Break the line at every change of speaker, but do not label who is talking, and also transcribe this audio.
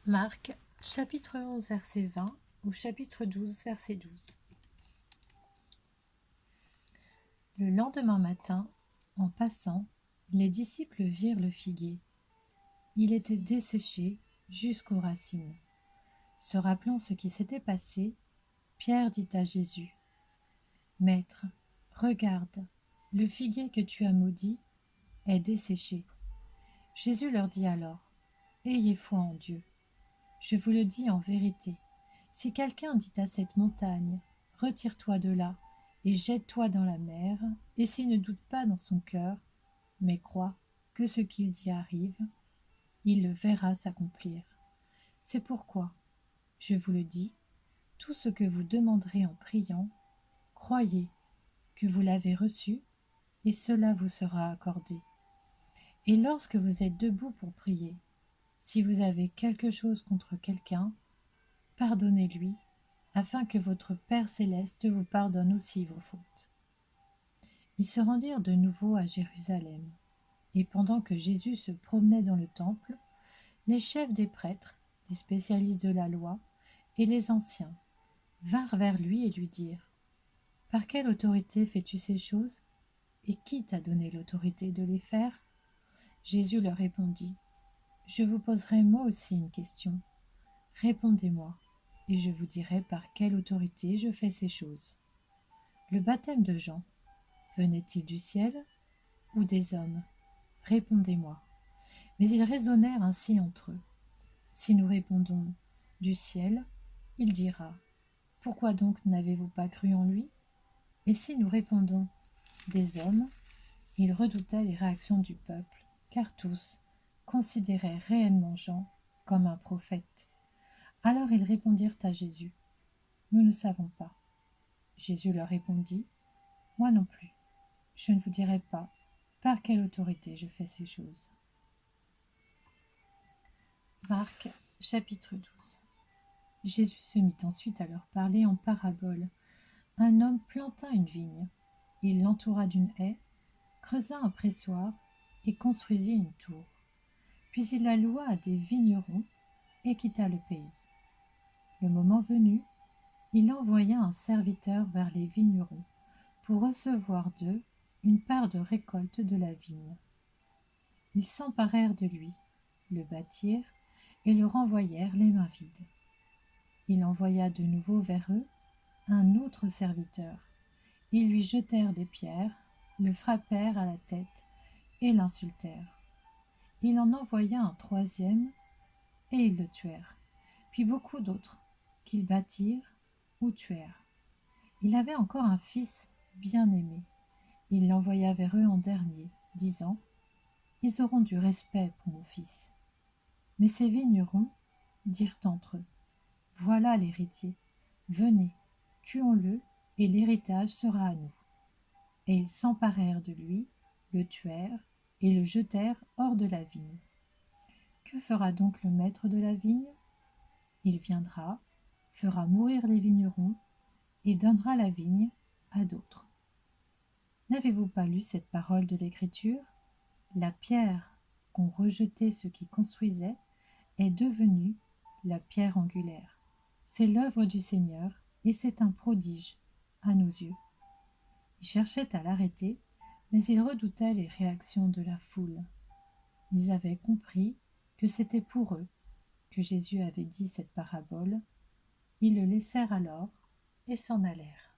Marc, chapitre 11, verset 20 ou chapitre 12, verset 12. Le lendemain matin, en passant, les disciples virent le figuier. Il était desséché jusqu'aux racines. Se rappelant ce qui s'était passé, Pierre dit à Jésus : « Maître, regarde, le figuier que tu as maudit est desséché. » Jésus leur dit alors : « Ayez foi en Dieu. Je vous le dis en vérité, si quelqu'un dit à cette montagne : retire-toi de là et jette-toi dans la mer, et s'il ne doute pas dans son cœur, mais croit que ce qu'il dit arrive, il le verra s'accomplir. C'est pourquoi, je vous le dis, tout ce que vous demanderez en priant, croyez que vous l'avez reçu, et cela vous sera accordé. Et lorsque vous êtes debout pour prier, si vous avez quelque chose contre quelqu'un, pardonnez-lui, afin que votre Père céleste vous pardonne aussi vos fautes. » Ils se rendirent de nouveau à Jérusalem, et pendant que Jésus se promenait dans le temple, les chefs des prêtres, les spécialistes de la loi et les anciens vinrent vers lui et lui dirent : « Par quelle autorité fais-tu ces choses ? Et qui t'a donné l'autorité de les faire ? » Jésus leur répondit : « Je vous poserai moi aussi une question. Répondez-moi, et je vous dirai par quelle autorité je fais ces choses. Le baptême de Jean, venait-il du ciel ou des hommes ? Répondez-moi. » Mais ils raisonnèrent ainsi entre eux. Si nous répondons du ciel, il dira : pourquoi donc n'avez-vous pas cru en lui ? Et si nous répondons des hommes, il redoutait les réactions du peuple, car tous considéraient réellement Jean comme un prophète. Alors ils répondirent à Jésus : nous ne savons pas. Jésus leur répondit : moi non plus, je ne vous dirai pas par quelle autorité je fais ces choses. Marc, chapitre 12. Jésus se mit ensuite à leur parler en parabole. Un homme planta une vigne. Il l'entoura d'une haie, creusa un pressoir et construisit une tour. Puis il la loua à des vignerons et quitta le pays. Le moment venu, il envoya un serviteur vers les vignerons pour recevoir d'eux une part de récolte de la vigne. Ils s'emparèrent de lui, le battirent et le renvoyèrent les mains vides. Il envoya de nouveau vers eux un autre serviteur. Ils lui jetèrent des pierres, le frappèrent à la tête et l'insultèrent. Il en envoya un troisième et ils le tuèrent. Puis beaucoup d'autres qu'ils battirent ou tuèrent. Il avait encore un fils bien-aimé. Il l'envoya vers eux en dernier, disant : « Ils auront du respect pour mon fils. » Mais ces vignerons dirent entre eux : « Voilà l'héritier. Venez, tuons-le, et l'héritage sera à nous. » Et ils s'emparèrent de lui, le tuèrent et le jetèrent hors de la vigne. Que fera donc le maître de la vigne ? Il viendra, fera mourir les vignerons et donnera la vigne à d'autres. N'avez-vous pas lu cette parole de l'Écriture ? La pierre qu'ont rejetée ceux qui construisaient est devenue la pierre angulaire. C'est l'œuvre du Seigneur et c'est un prodige à nos yeux. Ils cherchaient à l'arrêter, mais ils redoutaient les réactions de la foule. Ils avaient compris que c'était pour eux que Jésus avait dit cette parabole. Ils le laissèrent alors et s'en allèrent.